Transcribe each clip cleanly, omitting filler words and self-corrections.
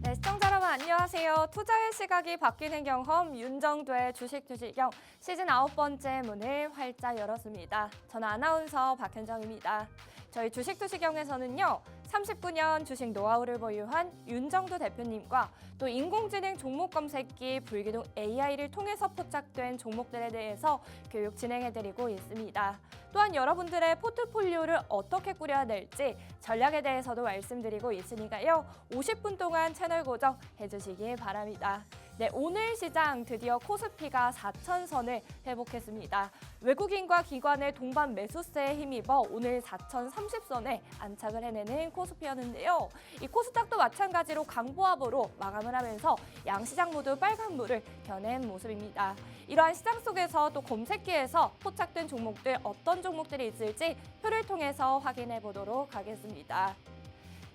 네, 시청자 여러분 안녕하세요. 투자의 시각이 바뀌는 경험 윤정도의 주식 투시경 시즌 9번째 문을 활짝 열었습니다. 저는 아나운서 박현정입니다. 저희 주식 투시경에서는요. 39년 주식 노하우를 보유한 윤정도 대표님과 또 인공지능 종목 검색기 불기둥 AI를 통해서 포착된 종목들에 대해서 교육 진행해드리고 있습니다. 또한 여러분들의 포트폴리오를 어떻게 꾸려야 될지 전략에 대해서도 말씀드리고 있으니까요. 50분 동안 채널 고정해주시기 바랍니다. 네, 오늘 시장 드디어 코스피가 4,000선을 회복했습니다. 외국인과 기관의 동반 매수세에 힘입어 오늘 4,030선에 안착을 해내는 코스피였는데요. 이 코스닥도 마찬가지로 강보합으로 마감을 하면서 양시장 모두 빨간불을 겨낸 모습입니다. 이러한 시장 속에서 또 검색기에서 포착된 종목들 어떤 종목들이 있을지 표를 통해서 확인해 보도록 하겠습니다.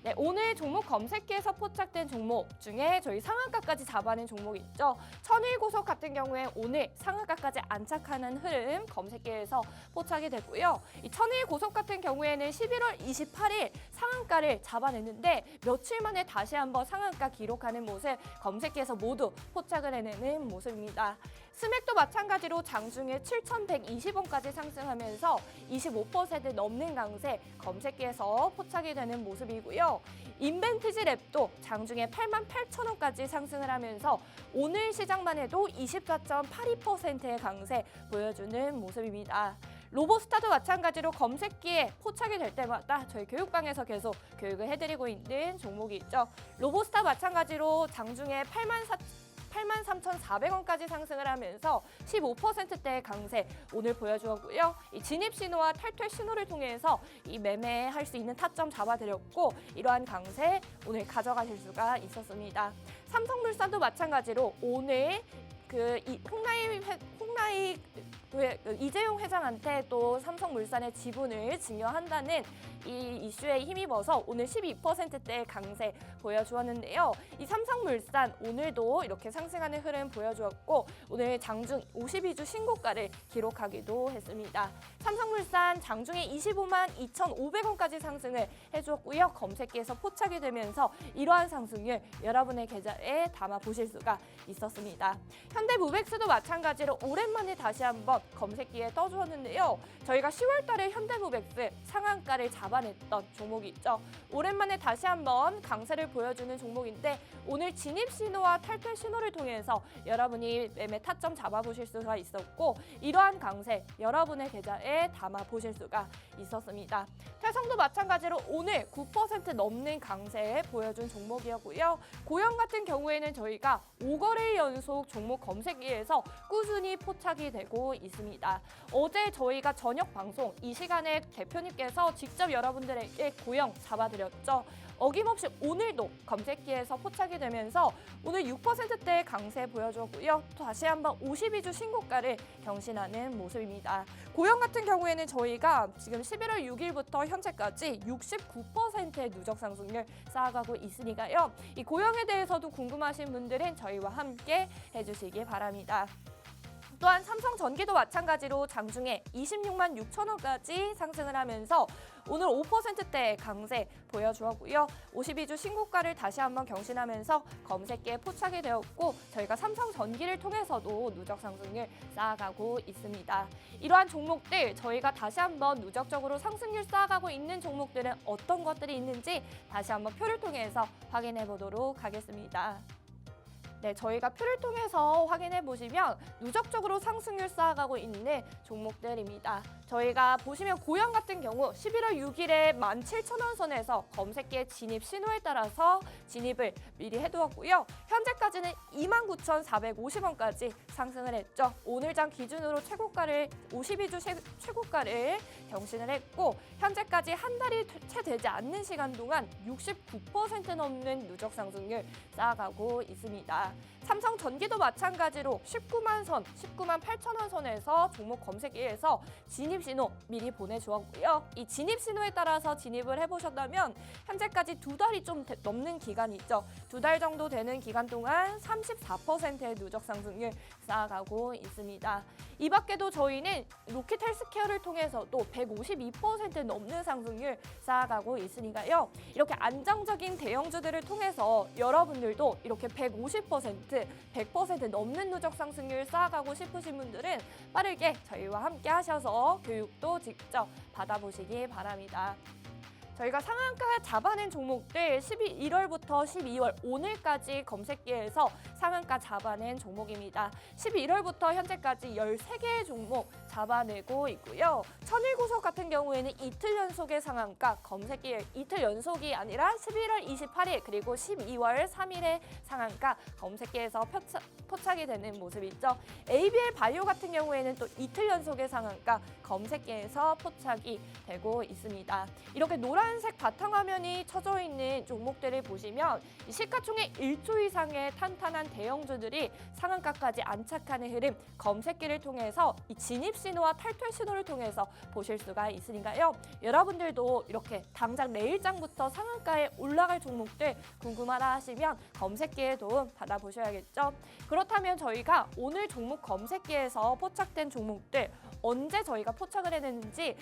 네, 오늘 종목 검색기에서 포착된 종목 중에 저희 상한가까지 잡아낸 종목이 있죠. 천일고속 같은 경우에 오늘 상한가까지 안착하는 흐름 검색기에서 포착이 됐고요. 이 천일고속 같은 경우에는 11월 28일 상한가를 잡아냈는데 며칠 만에 다시 한번 상한가 기록하는 모습 검색기에서 모두 포착을 해내는 모습입니다. 스맥도 마찬가지로 장중에 7,120원까지 상승하면서 25% 넘는 강세 검색기에서 포착이 되는 모습이고요. 인벤티지 랩도 장중에 88,000원까지 상승을 하면서 오늘 시장만 해도 24.82%의 강세 보여주는 모습입니다. 로보스타도 마찬가지로 검색기에 포착이 될 때마다 저희 교육방에서 계속 교육을 해드리고 있는 종목이 있죠. 로보스타 마찬가지로 장중에 83,400원까지 상승을 하면서 15%대의 강세 오늘 보여주었고요. 이 진입 신호와 탈퇴 신호를 통해서 이 매매할 수 있는 타점 잡아드렸고 이러한 강세 오늘 가져가실 수가 있었습니다. 삼성물산도 마찬가지로 오늘 이재용 회장한테 또 삼성물산의 지분을 증여한다는 이 이슈에 힘입어서 오늘 12%대의 강세 보여주었는데요. 이 삼성물산 오늘도 이렇게 상승하는 흐름 보여주었고 오늘 장중 52주 신고가를 기록하기도 했습니다. 삼성물산 장중에 25만 2,500원까지 상승을 해주었고요. 검색기에서 포착이 되면서 이러한 상승률 여러분의 계좌에 담아 보실 수가 있었습니다. 현대무백스도 마찬가지로 오랜만에 다시 한번 검색기에 떠주었는데요. 저희가 10월 달에 현대무백스 상한가를 잡아냈던 종목이 있죠. 오랜만에 다시 한번 강세를 보여주는 종목인데 오늘 진입 신호와 탈퇴 신호를 통해서 여러분이 매매 타점 잡아보실 수가 있었고 이러한 강세 여러분의 계좌에 담아보실 수가 있었습니다. 태성도 마찬가지로 오늘 9% 넘는 강세 보여준 종목이었고요. 고영 같은 경우에는 저희가 5거래일 연속 종목 검색기에서 꾸준히 포착이 되고 있습니다. 어제 저희가 저녁 방송 이 시간에 대표님께서 직접 여러분들에게 고영 잡아드렸죠. 어김없이 오늘도 검색기에서 포착이 되면서 오늘 6%대의 강세 보여주었고요. 또 다시 한번 52주 신고가를 경신하는 모습입니다. 고영 같은 경우에는 저희가 지금 11월 6일부터 현재까지 69%의 누적 상승률 쌓아가고 있으니까요. 이 고영에 대해서도 궁금하신 분들은 저희와 함께 해주시기 바랍니다. 또한 삼성전기도 마찬가지로 장중에 26만 6천원까지 상승을 하면서 오늘 5%대의 강세 보여주었고요. 52주 신고가를 다시 한번 경신하면서 검색기에 포착이 되었고 저희가 삼성전기를 통해서도 누적 상승률 쌓아가고 있습니다. 이러한 종목들 저희가 다시 한번 누적적으로 상승률 쌓아가고 있는 종목들은 어떤 것들이 있는지 다시 한번 표를 통해서 확인해 보도록 하겠습니다. 네, 저희가 표를 통해서 확인해 보시면 누적적으로 상승률 쌓아가고 있는 종목들입니다. 저희가 보시면 고영 같은 경우 11월 6일에 17,000원 선에서 검색기의 진입 신호에 따라서 진입을 미리 해두었고요. 현재까지는 29,450원까지 상승을 했죠. 오늘장 기준으로 최고가를 52주 최고가를 경신을 했고 현재까지 한 달이 채 되지 않는 시간 동안 69% 넘는 누적 상승률 쌓아가고 있습니다. 삼성전기도 마찬가지로 19만 8천원 선에서 종목 검색기에서 진입 신호 미리 보내주었고요. 이 진입 신호에 따라서 진입을 해보셨다면 현재까지 2달이 좀 넘는 기간이 있죠. 2달 정도 되는 기간 동안 34%의 누적 상승률 쌓아가고 있습니다. 이 밖에도 저희는 로켓 헬스케어를 통해서도 152% 넘는 상승률 쌓아가고 있으니까요. 이렇게 안정적인 대형주들을 통해서 여러분들도 이렇게 150%, 100% 넘는 누적 상승률 쌓아가고 싶으신 분들은 빠르게 저희와 함께 하셔서 교육도 직접 받아보시기 바랍니다. 저희가 상한가 잡아낸 종목들 11월부터 12월 오늘까지 검색기에서 상한가 잡아낸 종목입니다. 11월부터 현재까지 13개의 종목 잡아내고 있고요. 천일구석 같은 경우에는 이틀 연속의 상한가 검색기에 이틀 연속이 아니라 11월 28일 그리고 12월 3일의 상한가 검색기에서 포착이 되는 모습이죠. ABL 바이오 같은 경우에는 또 이틀 연속의 상한가 검색기에서 포착이 되고 있습니다. 이렇게 노란색 바탕화면이 쳐져 있는 종목들을 보시면 시가총액 1조 이상의 탄탄한 대형주들이 상한가까지 안착하는 흐름 검색기를 통해서 이 진입 신호와 탈퇴 신호를 통해서 보실 수가 있으니까요. 여러분들도 이렇게 당장 내일장부터 상한가에 올라갈 종목들 궁금하다 하시면 검색기에 도움 받아보셔야겠죠. 그렇다면 저희가 오늘 종목 검색기에서 포착된 종목들 언제 저희가 포착을 했는지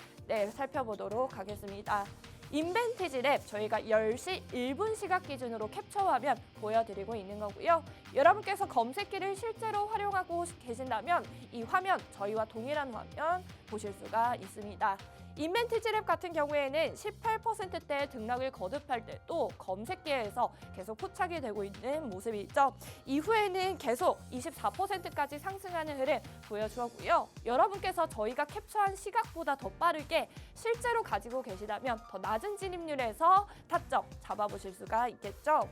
살펴보도록 하겠습니다. 인벤티지랩 저희가 10시 1분 시각 기준으로 캡처 화면 보여드리고 있는 거고요. 여러분께서 검색기를 실제로 활용하고 계신다면 이 화면 저희와 동일한 화면 보실 수가 있습니다. 인벤티지랩 같은 경우에는 18%대 등락을 거듭할 때도 검색기에서 계속 포착이 되고 있는 모습이죠. 이후에는 계속 24%까지 상승하는 흐름 보여주었고요. 여러분께서 저희가 캡처한 시각보다 더 빠르게 실제로 가지고 계시다면 더 낮은 진입률에서 타점 잡아보실 수가 있겠죠.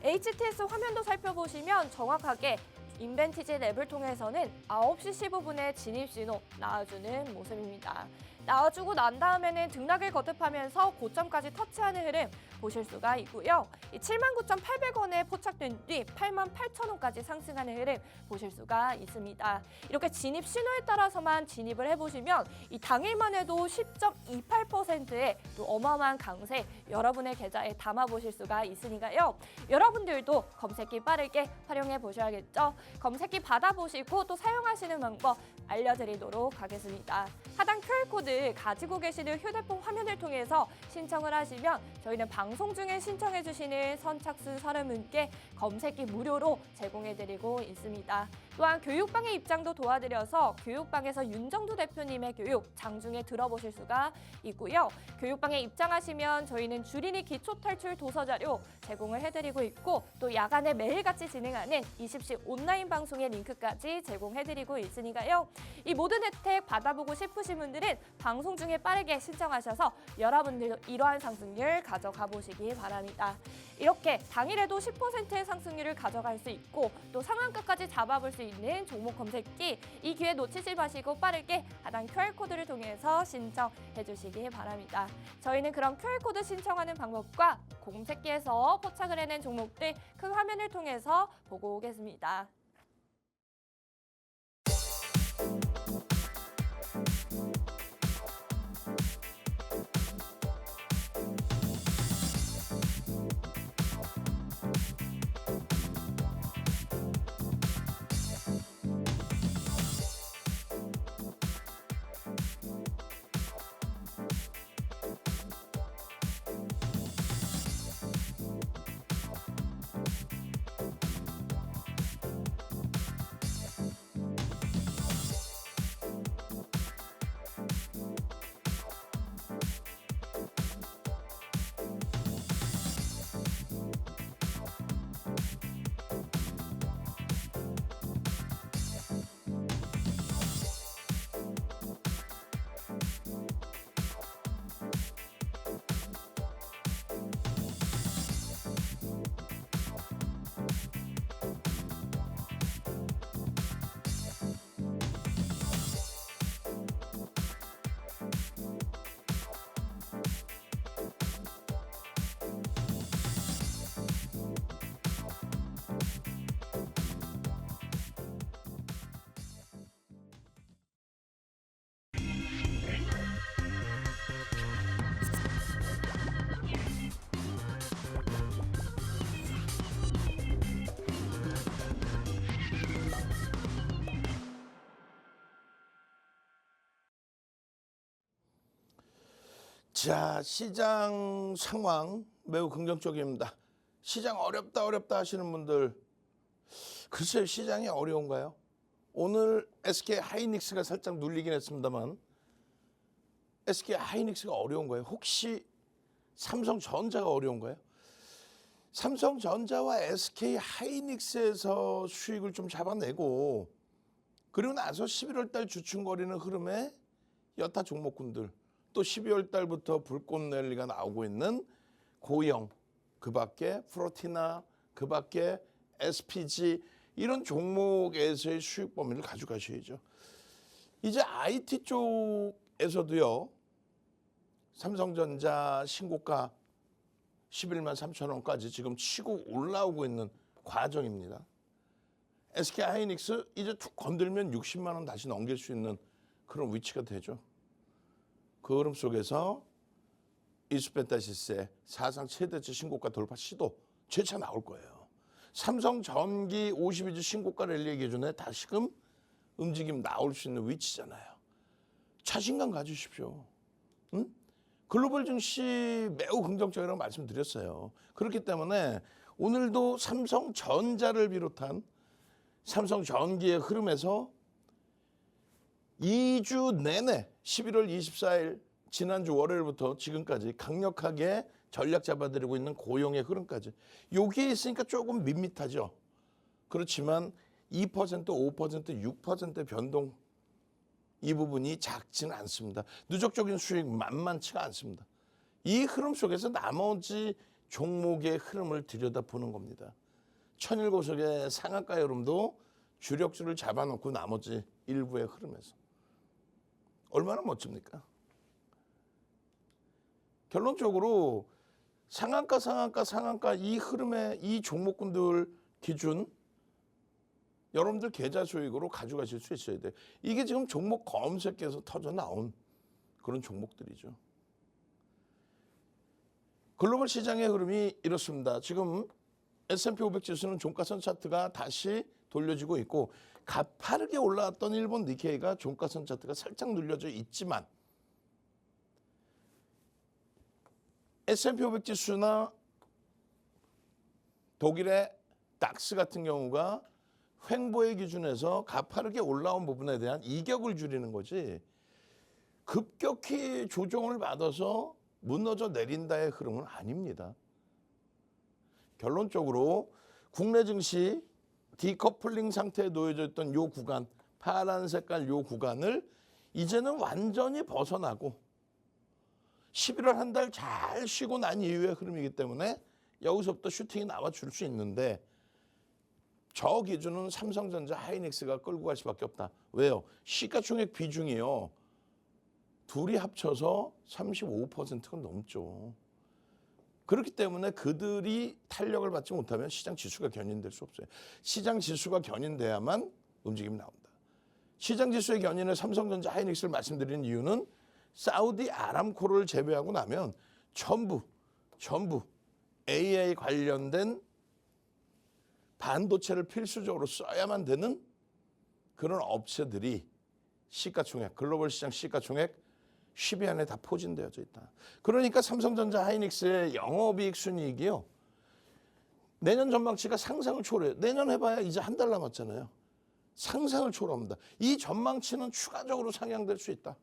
HTS 화면도 살펴보시면 정확하게 인벤티지랩을 통해서는 9시 15분에 진입신호 나와주는 모습입니다. 나와주고 난 다음에는 등락을 거듭하면서 고점까지 터치하는 흐름 보실 수가 있고요. 79,800원에 포착된 뒤 88,000원까지 상승하는 흐름 보실 수가 있습니다. 이렇게 진입 신호에 따라서만 진입을 해보시면 이 당일만 해도 10.28%의 또 어마어마한 강세 여러분의 계좌에 담아보실 수가 있으니까요. 여러분들도 검색기 빠르게 활용해 보셔야겠죠. 검색기 받아보시고 또 사용하시는 방법 알려드리도록 하겠습니다. 하단 QR코드 가지고 계시는 휴대폰 화면을 통해서 신청을 하시면 저희는 방송 중에 신청해 주시는 선착순 30분께 검색기 무료로 제공해드리고 있습니다. 또한 교육방의 입장도 도와드려서 교육방에서 윤정두 대표님의 교육 장중에 들어보실 수가 있고요. 교육방에 입장하시면 저희는 주린이 기초탈출 도서자료 제공을 해드리고 있고 또 야간에 매일같이 진행하는 20시 온라인 방송의 링크까지 제공해드리고 있으니까요. 이 모든 혜택 받아보고 싶으신 분들은 방송 중에 빠르게 신청하셔서 여러분들도 이러한 상승률 가져가 보시기 바랍니다. 이렇게 당일에도 10%의 상승률을 가져갈 수 있고 또 상한가까지 잡아볼 수 있는 종목 검색기 이 기회 놓치지 마시고 빠르게 하단 QR코드를 통해서 신청해 주시기 바랍니다. 저희는 그럼 QR코드 신청하는 방법과 검색기에서 포착을 해낸 종목들 큰 화면을 통해서 보고 오겠습니다. 자, 시장 상황 매우 긍정적입니다. 시장 어렵다 하시는 분들, 글쎄요, 시장이 어려운가요? 오늘 SK 하이닉스가 살짝 눌리긴 했습니다만 SK 하이닉스가 어려운가요? 혹시 삼성전자가 어려운가요? 삼성전자와 SK 하이닉스에서 수익을 좀 잡아내고 그리고 나서 11월 달 주춤거리는 흐름에 여타 종목군들 또 12월 달부터 불꽃 랠리가 나오고 있는 고영, 그 밖에 프로티나, 그 밖에 SPG 이런 종목에서의 수익 범위를 가져가셔야죠. 이제 IT 쪽에서도요. 삼성전자 신고가 11만 3천 원까지 지금 치고 올라오고 있는 과정입니다. SK 하이닉스 이제 툭 건들면 60만 원 다시 넘길 수 있는 그런 위치가 되죠. 그 흐름 속에서 이수펜타시스의 사상 최대치 신고가 돌파 시도 재차 나올 거예요. 삼성전기 52주 신고가 랠리 기준에 다시금 움직임 나올 수 있는 위치잖아요. 자신감 가지십시오. 응? 글로벌 증시 매우 긍정적이라고 말씀드렸어요. 그렇기 때문에 오늘도 삼성전자를 비롯한 삼성전기의 흐름에서 2주 내내 11월 24일 지난주 월요일부터 지금까지 강력하게 전략 잡아드리고 있는 고용의 흐름까지 여기에 있으니까 조금 밋밋하죠. 그렇지만 2%, 5%, 6% 변동 이 부분이 작지는 않습니다. 누적적인 수익 만만치가 않습니다. 이 흐름 속에서 나머지 종목의 흐름을 들여다보는 겁니다. 천일고석의 상한가 흐름도 주력주를 잡아놓고 나머지 일부의 흐름에서 얼마나 멋집니까? 결론적으로 상한가 이 흐름의 이 종목군들 기준 여러분들 계좌 수익으로 가져가실 수 있어야 돼요. 이게 지금 종목 검색에서 터져 나온 그런 종목들이죠. 글로벌 시장의 흐름이 이렇습니다. 지금 S&P 500 지수는 종가선 차트가 다시 돌려지고 있고 가파르게 올라왔던 일본 니케이가 종가선 차트가 살짝 눌려져 있지만 S&P 500 지수나 독일의 닥스 같은 경우가 횡보의 기준에서 가파르게 올라온 부분에 대한 이격을 줄이는 거지 급격히 조정을 받아서 무너져 내린다의 흐름은 아닙니다. 결론적으로 국내 증시 디커플링 상태에 놓여져 있던 요 구간, 파란 색깔 요 구간을 이제는 완전히 벗어나고 11월 한 달 잘 쉬고 난 이후의 흐름이기 때문에 여기서부터 슈팅이 나와 줄 수 있는데 저 기준은 삼성전자 하이닉스가 끌고 갈 수밖에 없다. 왜요? 시가총액 비중이요. 둘이 합쳐서 35%가 넘죠. 그렇기 때문에 그들이 탄력을 받지 못하면 시장 지수가 견인될 수 없어요. 시장 지수가 견인돼야만 움직임이 나온다. 시장 지수의 견인을 삼성전자 하이닉스를 말씀드리는 이유는 사우디 아람코를 제외하고 나면 전부 AI 관련된 반도체를 필수적으로 써야만 되는 그런 업체들이 시가총액, 글로벌 시장 시가총액 10위 안에 다 포진되어져 있다. 그러니까 삼성전자 하이닉스의 영업이익 순이익이요. 내년 전망치가 상상을 초래해요. 내년 해봐야 이제 한 달 남았잖아요. 상상을 초월합니다. 이 전망치는 추가적으로 상향될 수 있다.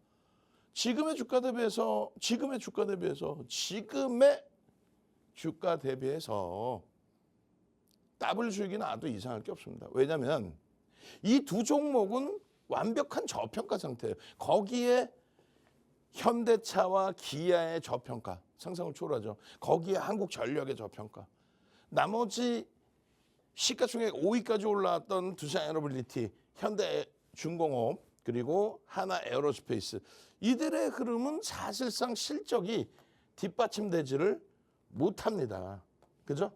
지금의 주가 대비해서 더블 수익이 나도 이상할 게 없습니다. 왜냐하면 이 두 종목은 완벽한 저평가 상태예요. 거기에 현대차와 기아의 저평가, 상상을 초월하죠. 거기에 한국전력의 저평가. 나머지 시가총액 5위까지 올라왔던 두산에너빌리티, 현대중공업, 그리고 하나에어로스페이스. 이들의 흐름은 사실상 실적이 뒷받침되지를 못합니다. 그죠?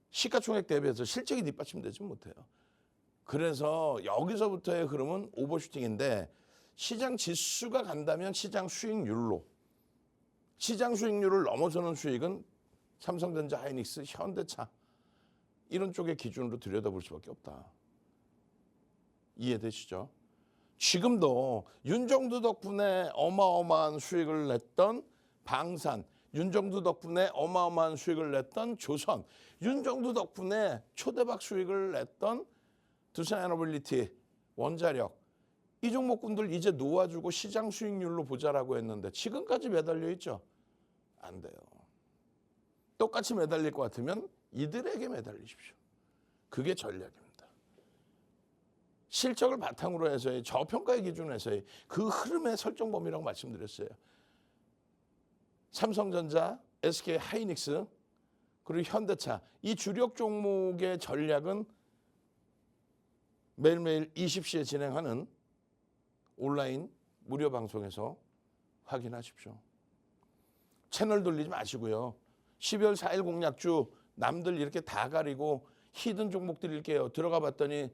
시가총액 대비해서 실적이 뒷받침되지 못해요. 그래서 여기서부터의 흐름은 오버슈팅인데 시장 지수가 간다면 시장 수익률로 시장 수익률을 넘어서는 수익은 삼성전자, 하이닉스, 현대차 이런 쪽의 기준으로 들여다볼 수밖에 없다. 이해되시죠? 지금도 윤정두 덕분에 어마어마한 수익을 냈던 방산, 윤정두 덕분에 어마어마한 수익을 냈던 조선, 윤정두 덕분에 초대박 수익을 냈던 두산에너빌리티, 원자력, 이 종목군들 이제 놓아주고 시장 수익률로 보자라고 했는데 지금까지 매달려 있죠? 안 돼요. 똑같이 매달릴 것 같으면 이들에게 매달리십시오. 그게 전략입니다. 실적을 바탕으로 해서의 저평가의 기준에서의 그 흐름의 설정 범위라고 말씀드렸어요. 삼성전자, SK 하이닉스, 그리고 현대차 이 주력 종목의 전략은 매일매일 20시에 진행하는 온라인 무료 방송에서 확인하십시오. 채널 돌리지 마시고요. 12월 4일 공략주 남들 이렇게 다 가리고 히든 종목 드릴게요. 들어가 봤더니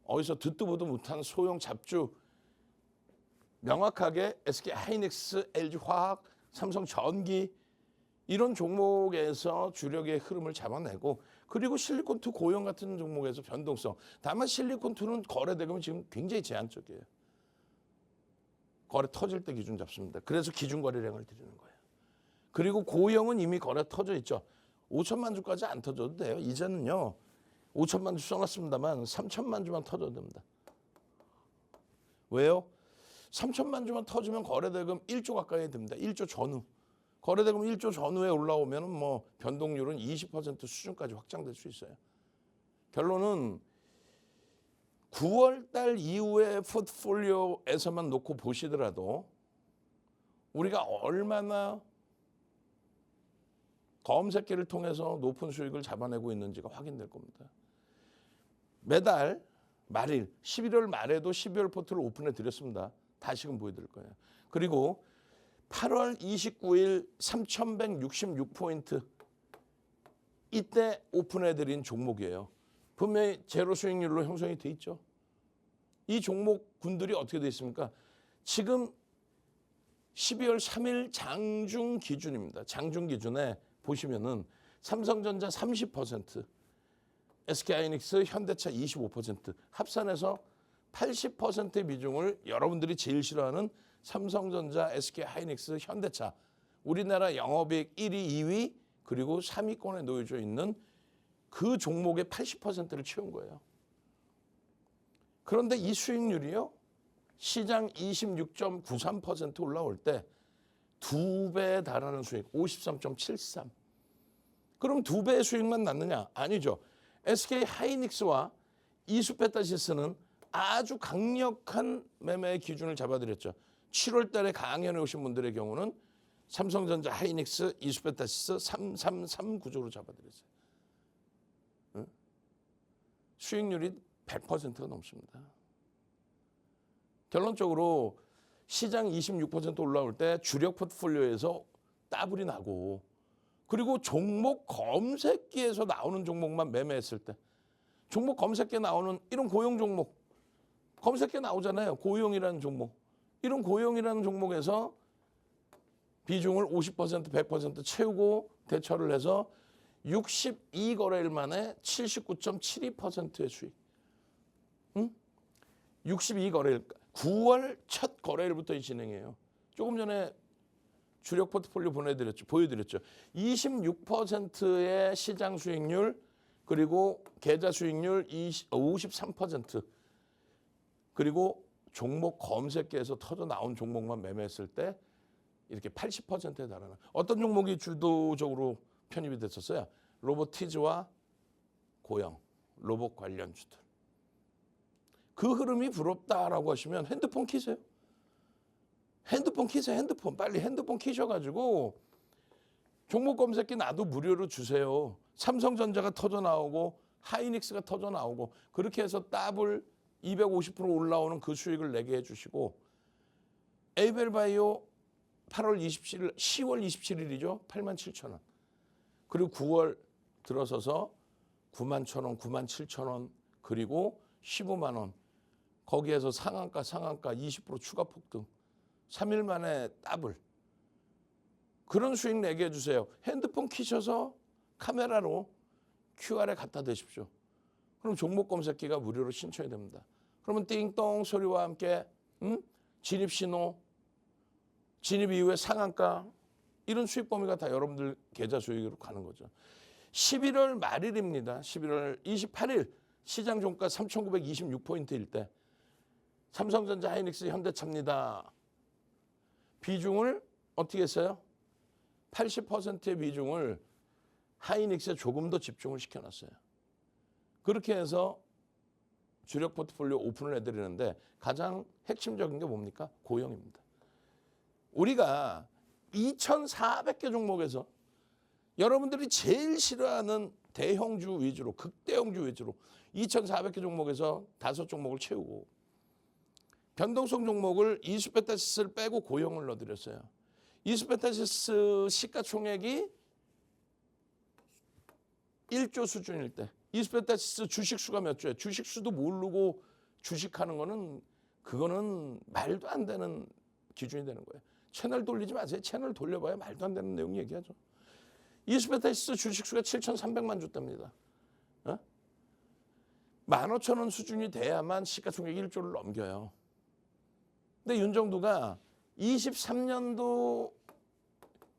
어디서 듣도 보도 못한 소형 잡주 명확하게 SK 하이닉스, LG 화학, 삼성 전기 이런 종목에서 주력의 흐름을 잡아내고 그리고 실리콘2 고용 같은 종목에서 변동성. 다만 실리콘2는 거래대금이 지금 굉장히 제한적이에요. 거래 터질 때 기준 잡습니다. 그래서 기준 거래량을 드리는 거예요. 그리고 고용은 이미 거래 터져 있죠. 5천만 주까지 안 터져도 돼요. 이제는요. 5천만 주 써놨습니다만 3천만 주만 터져도 됩니다. 왜요? 3천만 주만 터지면 거래대금 1조 가까이 됩니다. 1조 전후. 거래대금 1조 전후에 올라오면 뭐 변동률은 20% 수준까지 확장될 수 있어요. 결론은 9월 달 이후에 포트폴리오에서만 놓고 보시더라도 우리가 얼마나 검색기를 통해서 높은 수익을 잡아내고 있는지가 확인될 겁니다. 매달 말일 11월 말에도 12월 포트를 오픈해 드렸습니다. 다시금 보여드릴 거예요. 그리고 8월 29일 3,166포인트 이때 오픈해 드린 종목이에요. 분명히 제로 수익률로 형성이 돼 있죠. 이 종목군들이 어떻게 돼 있습니까? 지금 12월 3일 장중 기준입니다. 장중 기준에 보시면은 삼성전자 30%, SK하이닉스, 현대차 25% 합산해서 80%의 비중을 여러분들이 제일 싫어하는 삼성전자, SK하이닉스, 현대차 우리나라 영업이익 1위, 2위 그리고 3위권에 놓여져 있는 그 종목의 80%를 채운 거예요. 그런데 이 수익률이요. 시장 26.93% 올라올 때 2배에 달하는 수익 53.73. 그럼 2배의 수익만 났느냐? 아니죠. SK 하이닉스와 이수페타시스는 아주 강력한 매매의 기준을 잡아드렸죠. 7월 달에 강연에 오신 분들의 경우는 삼성전자, 하이닉스, 이수페타시스 333 구조로 잡아드렸어요. 응? 수익률이 100%가 넘습니다. 결론적으로 시장 26% 올라올 때 주력 포트폴리오에서 따블이 나고 그리고 종목 검색기에서 나오는 종목만 매매했을 때 종목 검색기에 나오는 이런 고용 종목 검색기에 나오잖아요. 고용이라는 종목. 이런 고용이라는 종목에서 비중을 50%, 100% 채우고 대처를 해서 62거래일 만에 79.72%의 수익. 응? 62거래일. 9월 첫 거래일부터 진행해요. 조금 전에 주력 포트폴리오 보여드렸죠. 26%의 시장 수익률 그리고 계좌 수익률 53% 그리고 종목 검색기에서 터져 나온 종목만 매매했을 때 이렇게 80%에 달하는 어떤 종목이 주도적으로 편입이 됐었어요? 로보티즈와 고용, 로봇 관련주들. 그 흐름이 부럽다라고 하시면 핸드폰 키세요. 핸드폰 키세요. 핸드폰. 빨리 핸드폰 키셔가지고 종목 검색기 나도 무료로 주세요. 삼성전자가 터져 나오고 하이닉스가 터져 나오고 그렇게 해서 더블 250% 올라오는 그 수익을 내게 해주시고 에이벨바이오 8월 27일, 10월 27일이죠. 87,000원. 그리고 9월 들어서서 91,000원, 97,000원 그리고 15만 원. 거기에서 상한가 20% 추가 폭등. 3일 만에 더블. 그런 수익 내게 해주세요. 핸드폰 키셔서 카메라로 QR에 갖다 대십시오. 그럼 종목 검색기가 무료로 신청이 됩니다. 그러면 띵동 소리와 함께 진입 신호, 진입 이후에 상한가 이런 수익 범위가 다 여러분들 계좌 수익으로 가는 거죠. 11월 말일입니다. 11월 28일 시장 종가 3,926포인트일 때 삼성전자, 하이닉스, 현대차입니다. 비중을 어떻게 했어요? 80%의 비중을 하이닉스에 조금 더 집중을 시켜놨어요. 그렇게 해서 주력 포트폴리오 오픈을 해드리는데 가장 핵심적인 게 뭡니까? 고용입니다. 우리가 2,400개 종목에서 여러분들이 제일 싫어하는 대형주 위주로, 극대형주 위주로 2,400개 종목에서 5종목을 채우고 변동성 종목을 이수페타시스를 빼고 고용을 넣어드렸어요. 이수페타시스 시가총액이 1조 수준일 때 이수페타시스 주식수가 몇 조예요? 주식수도 모르고 주식하는 거는 그거는 말도 안 되는 기준이 되는 거예요. 채널 돌리지 마세요. 채널 돌려봐야 말도 안 되는 내용 얘기하죠. 이수페타시스 주식수가 7,300만 주대입니다. 15,000원 수준이 돼야만 시가총액 1조를 넘겨요. 근데 윤정두가 23년도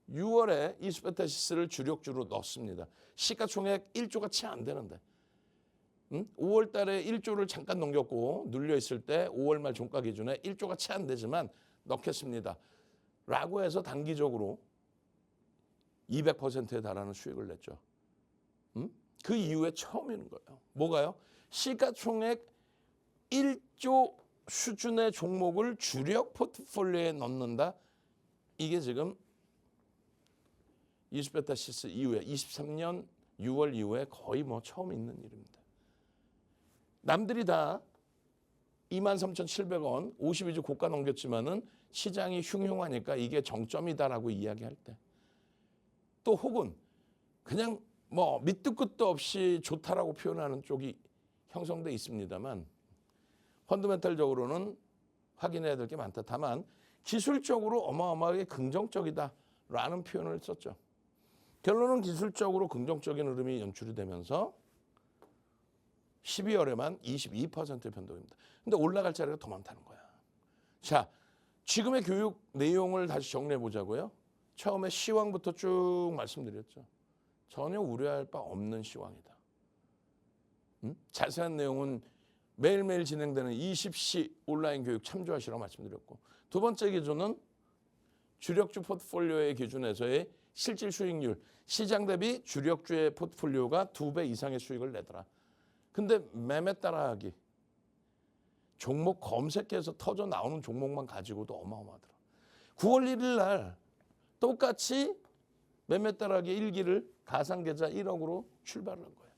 6월에 이수페타시스를 주력주로 넣습니다. 시가총액 1조가 채 안 되는데 5월 달에 1조를 잠깐 넘겼고 눌려있을 때 5월 말 종가 기준에 1조가 채 안 되지만 넣겠습니다. 라고 해서 단기적으로 200%에 달하는 수익을 냈죠. 그 이후에 처음인 거예요. 뭐가요? 시가총액 1조 수준의 종목을 주력 포트폴리오에 넣는다. 이게 지금 이수페타시스 이후에 23년 6월 이후에 거의 뭐 처음 있는 일입니다. 남들이 다 23,700원 52주 고가 넘겼지만은 시장이 흉흉하니까 이게 정점이다라고 이야기할 때 또 혹은 그냥 뭐 밑도 끝도 없이 좋다라고 표현하는 쪽이 형성돼 있습니다만 펀더멘탈적으로는 확인해야 될 게 많다. 다만 기술적으로 어마어마하게 긍정적이다라는 표현을 썼죠. 결론은 기술적으로 긍정적인 흐름이 연출이 되면서 12월에만 22%의 변동입니다. 근데 올라갈 자리가 더 많다는 거야. 자, 지금의 교육 내용을 다시 정리해 보자고요. 처음에 시황부터 쭉 말씀드렸죠. 전혀 우려할 바 없는 시황이다. 자세한 내용은 매일매일 진행되는 20시 온라인 교육 참조하시라고 말씀드렸고, 두 번째 기준은 주력주 포트폴리오의 기준에서의 실질 수익률, 시장 대비 주력주의 포트폴리오가 2배 이상의 수익을 내더라. 근데 매매 따라하기, 종목 검색해서 터져 나오는 종목만 가지고도 어마어마하더라. 9월 1일 날 똑같이 매매 따라하기 1기를 가상계좌 1억으로 출발을 한 거예요.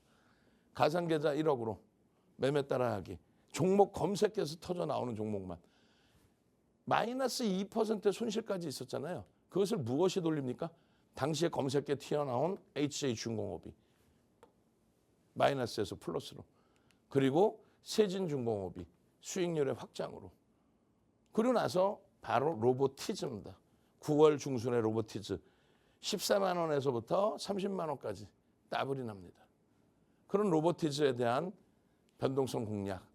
가상계좌 1억으로 매매 따라하기, 종목 검색해서 터져 나오는 종목만. 마이너스 2%의 손실까지 있었잖아요. 그것을 무엇이 돌립니까? 당시에 검색에 튀어나온 HJ중공업이 마이너스에서 플러스로, 그리고 세진중공업이 수익률의 확장으로, 그러고 나서 바로 로보티즈입니다. 9월 중순에 로보티즈 14만 원에서부터 30만 원까지 더블이 납니다. 그런 로보티즈에 대한 변동성 공략,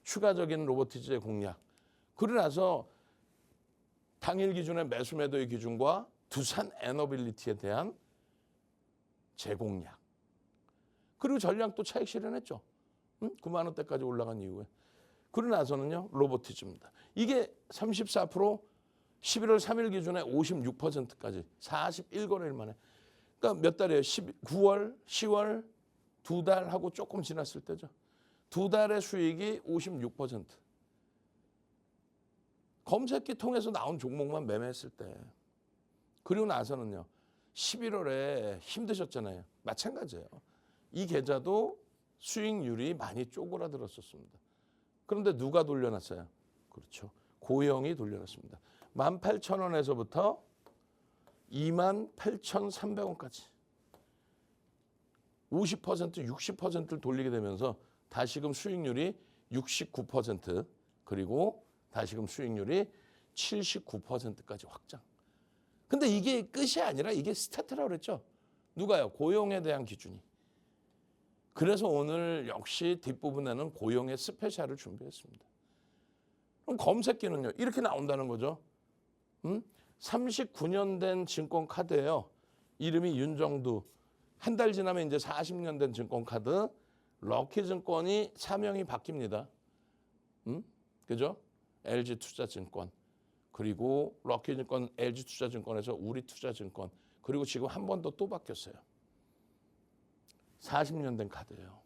추가적인 로보티즈의 공략, 그러고 나서 당일 기준의 매수 매도의 기준과 두산 에너빌리티에 대한 재공략, 그리고 전략도 차익 실현했죠. 9만 원대까지 올라간 이후에. 그러고 나서는요, 로보티즈입니다. 이게 34%, 11월 3일 기준에 56%까지 41거래일 만에. 그러니까 몇 달이에요? 9월, 10월, 2달 하고 조금 지났을 때죠. 2달의 수익이 56%. 검색기 통해서 나온 종목만 매매했을 때. 그리고 나서는요, 11월에 힘드셨잖아요. 마찬가지예요. 이 계좌도 수익률이 많이 쪼그라들었었습니다. 그런데 누가 돌려놨어요? 그렇죠. 고영이 돌려놨습니다. 18,000원에서부터 28,300원까지 50%, 60%를 돌리게 되면서 다시금 수익률이 69%, 그리고 다시금 수익률이 79%까지 확장. 근데 이게 끝이 아니라 이게 스타트라고 그랬죠. 누가요? 고용에 대한 기준이. 그래서 오늘 역시 뒷부분에는 고용의 스페셜을 준비했습니다. 그럼 검색기는요, 이렇게 나온다는 거죠. 39년 된 증권카드예요. 이름이 윤정두. 한 달 지나면 이제 40년 된 증권카드. 럭키증권이 사명이 바뀝니다. 그죠? LG투자증권. 그리고 럭키증권, LG투자증권에서 우리투자증권. 그리고 지금 한 번 더 또 바뀌었어요. 40년 된 카드예요.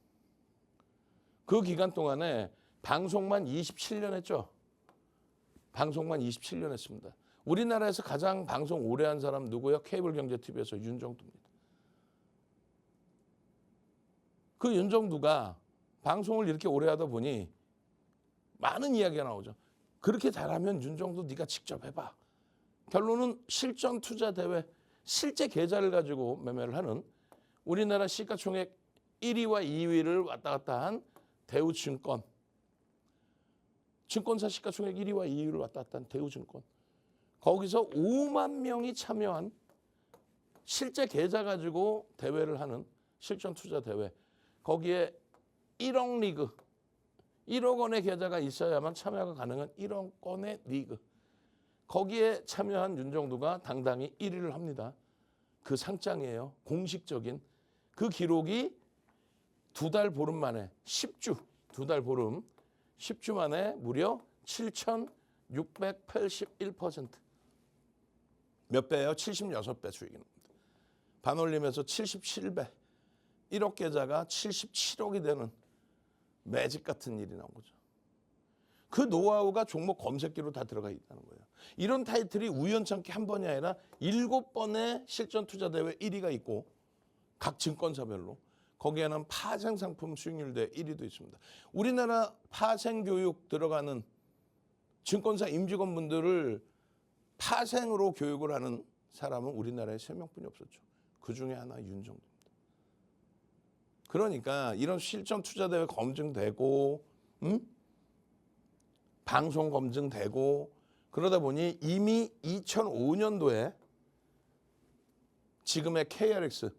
그 기간 동안에 방송만 27년 했죠. 방송만 27년 했습니다. 우리나라에서 가장 방송 오래 한 사람 누구요? 케이블경제TV에서 윤정두입니다. 그 윤정두가 방송을 이렇게 오래 하다 보니 많은 이야기가 나오죠. 그렇게 잘하면 윤정두 네가 직접 해봐. 결론은 실전 투자 대회, 실제 계좌를 가지고 매매를 하는 우리나라 시가총액 1위와 2위를 왔다 갔다 한 대우증권. 증권사 시가총액 1위와 2위를 왔다 갔다 한 대우증권. 거기서 5만 명이 참여한 실제 계좌 가지고 대회를 하는 실전 투자 대회. 거기에 1억 리그, 1억 원의 계좌가 있어야만 참여가 가능한 1억 원의 리그. 거기에 참여한 윤정두가 당당히 1위를 합니다. 그 상장이에요. 공식적인. 그 기록이 2달 보름 만에 10주, 2달 보름 10주 만에 무려 7,681%. 몇 배예요? 76배 수익입니다. 반올림에서 77배. 1억 계좌가 77억이 되는 매직 같은 일이 나온 거죠. 그 노하우가 종목 검색기로 다 들어가 있다는 거예요. 이런 타이틀이 우연찮게 한 번이 아니라 7번의 실전 투자 대회 1위가 있고 각 증권사별로 거기에는 파생 상품 수익률 대 1위도 있습니다. 우리나라 파생 교육 들어가는 증권사 임직원분들을 파생으로 교육을 하는 사람은 우리나라에 3명뿐이 없었죠. 그 중에 하나 윤정두입니다. 그러니까 이런 실전 투자 대회 검증되고 방송 검증되고 그러다 보니 이미 2005년도에 지금의 KRX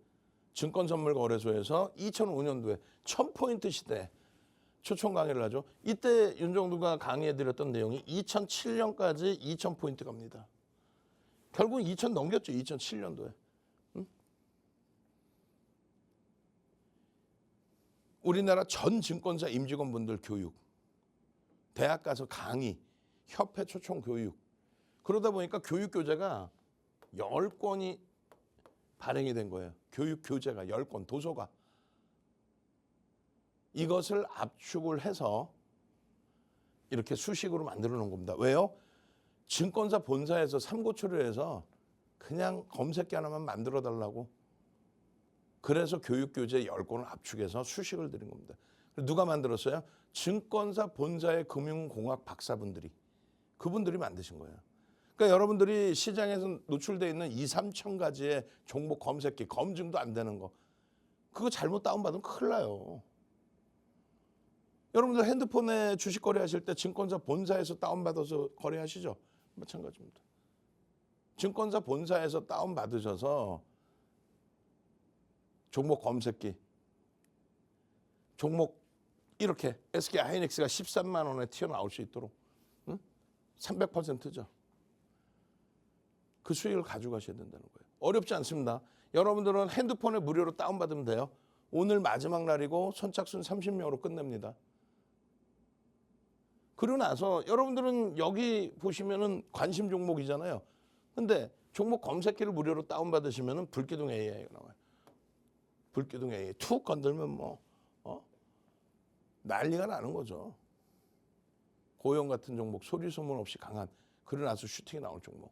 증권선물거래소에서 2005년도에 1000포인트 시대에 초청 강의를 하죠. 이때 윤정두가 강의해드렸던 내용이 2007년까지 2000포인트 갑니다. 결국 2000 넘겼죠. 2007년도에. 우리나라 전 증권사 임직원분들 교육, 대학 가서 강의, 협회 초청 교육. 그러다 보니까 교육 교재가 10권이 발행이 된 거예요. 교육 교재가 10권, 도서가. 이것을 압축을 해서 이렇게 수식으로 만들어 놓은 겁니다. 왜요? 증권사 본사에서 삼고초를 해서 그냥 검색기 하나만 만들어 달라고. 그래서 교육교재 10권을 압축해서 수식을 드린 겁니다. 누가 만들었어요? 증권사 본사의 금융공학 박사분들이. 그분들이 만드신 거예요. 그러니까 여러분들이 시장에서 노출되어 있는 2, 3천 가지의 종목 검색기, 검증도 안 되는 거. 그거 잘못 다운받으면 큰일 나요. 여러분들 핸드폰에 주식 거래하실 때 증권사 본사에서 다운받아서 거래하시죠? 마찬가지입니다. 증권사 본사에서 다운받으셔서 종목 검색기, 종목 이렇게 SK하이닉스가 13만 원에 튀어나올 수 있도록 300%죠. 그 수익을 가져가셔야 된다는 거예요. 어렵지 않습니다. 여러분들은 핸드폰에 무료로 다운받으면 돼요. 오늘 마지막 날이고 선착순 30명으로 끝냅니다. 그러고 나서 여러분들은 여기 보시면은 관심 종목이잖아요. 근데 종목 검색기를 무료로 다운받으시면은 불기둥 AI가 나와요. 불기둥 AI 툭 건들면 뭐 난리가 나는 거죠. 고용 같은 종목, 소리 소문 없이 강한, 그러고 나서 슈팅이 나올 종목.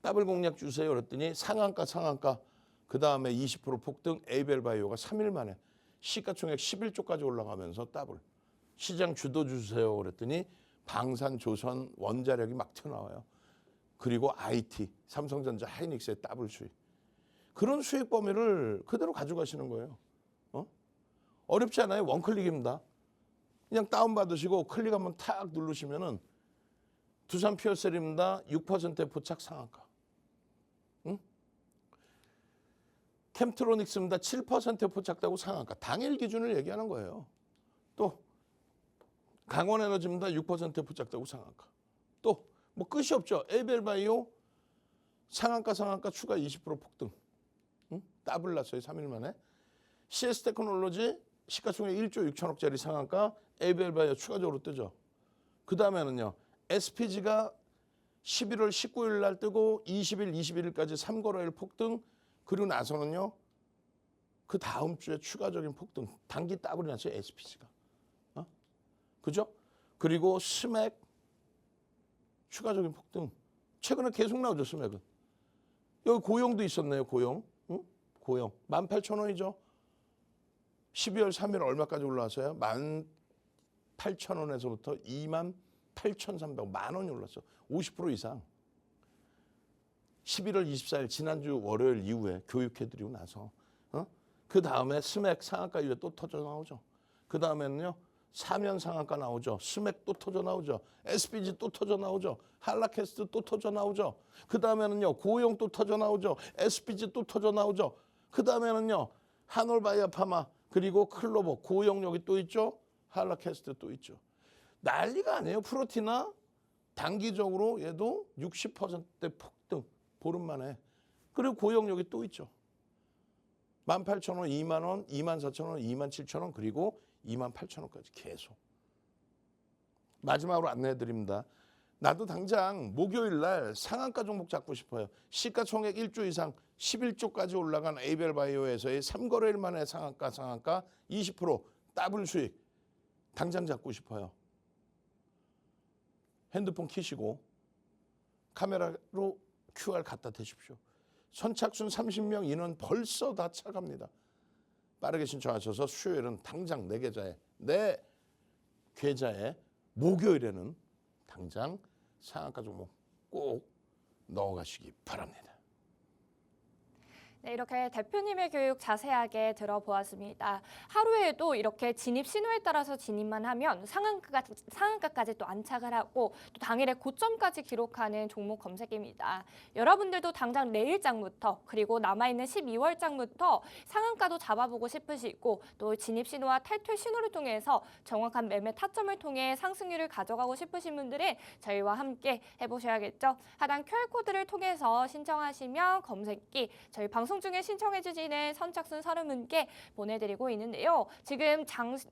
더블 공략 주세요 그랬더니 상한가 그 다음에 20% 폭등 에이벨바이오가 3일 만에 시가총액 11조까지 올라가면서 더블. 시장 주도 주세요 그랬더니 방산, 조선, 원자력이 막 튀어나와요. 그리고 IT, 삼성전자, 하이닉스의 더블 수익. 그런 수익 범위를 그대로 가져가시는 거예요. 어렵지 않아요. 원클릭입니다. 그냥 다운받으시고 클릭 한번 탁 누르시면은 두산 피어셀입니다. 6%의 포착 상한가. 캠트로닉스입니다. 7%의 포착되고 상한가. 당일 기준을 얘기하는 거예요. 또 강원에너지입니다. 6%의 포착되고 상한가. 또 뭐 끝이 없죠. 에이벨바이오 상한가 추가 20% 폭등. 응? 더블 났어요. 3일 만에. CS 테크놀로지 시가총액 1조 6천억짜리 상한가 ABL 바이오 추가적으로 뜨죠. 그 다음에는요. SPG가 11월 19일 날 뜨고 20일, 21일까지 3거래일 폭등. 그리고 나서는요. 그 다음 주에 추가적인 폭등. 단기 더블이 났어요. SPG가. 그죠? 그리고 스맥 추가적인 폭등. 최근에 계속 나오죠. 스맥은. 여기 고용도 있었네요. 고용. 응? 고용. 18,000원이죠. 12월 3일 얼마까지 올라왔어요? 18,000원에서부터 28,300원. 만 원이 올랐어. 50% 이상. 11월 24일 지난주 월요일 이후에 교육해드리고 나서 그 다음에 스맥 상한가 이후에 또 터져 나오죠. 그 다음에는요. 사면 상한가 나오죠. 스맥 또 터져 나오죠. SPG 또 터져 나오죠. 한라캐스트 또 터져 나오죠. 그 다음에는요. 고용 또 터져 나오죠. SPG 또 터져 나오죠. 그 다음에는요. 한올바이오파마 그리고 클로버 고용 여기 또 있죠. 한라캐스트 또 있죠. 난리가 아니에요. 프로티나 단기적으로 얘도 60%대 폭등 보름 만에. 그리고 고용 여기 또 있죠. 18,000원, 2만 원, 24,000원, 27,000원 그리고 28,000원까지 계속. 마지막으로 안내해드립니다. 나도 당장 목요일 날 상한가 종목 잡고 싶어요. 시가총액 1조 이상 11조까지 올라간 ABL 바이오에서의 3거래일 만에 상한가 20% 더블 수익 당장 잡고 싶어요. 핸드폰 키시고 카메라로 QR 갖다 대십시오. 선착순 30명 인원 벌써 다 차갑니다. 빠르게 신청하셔서 수요일은 당장 내 계좌에 목요일에는 당장 상한가 종목 꼭 넣어가시기 바랍니다. 네, 이렇게 대표님의 교육 자세하게 들어보았습니다. 하루에도 이렇게 진입 신호에 따라서 진입만 하면 상한가까지 또 안착을 하고 또 당일에 고점까지 기록하는 종목 검색입니다. 여러분들도 당장 내일장부터 그리고 남아있는 12월장부터 상한가도 잡아보고 싶으시고 또 진입 신호와 탈퇴 신호를 통해서 정확한 매매 타점을 통해 상승률을 가져가고 싶으신 분들은 저희와 함께 해보셔야겠죠. 하단 QR코드를 통해서 신청하시면 검색기 저희 방송 중에 신청해 주시는 선착순 30분께 보내드리고 있는데요. 지금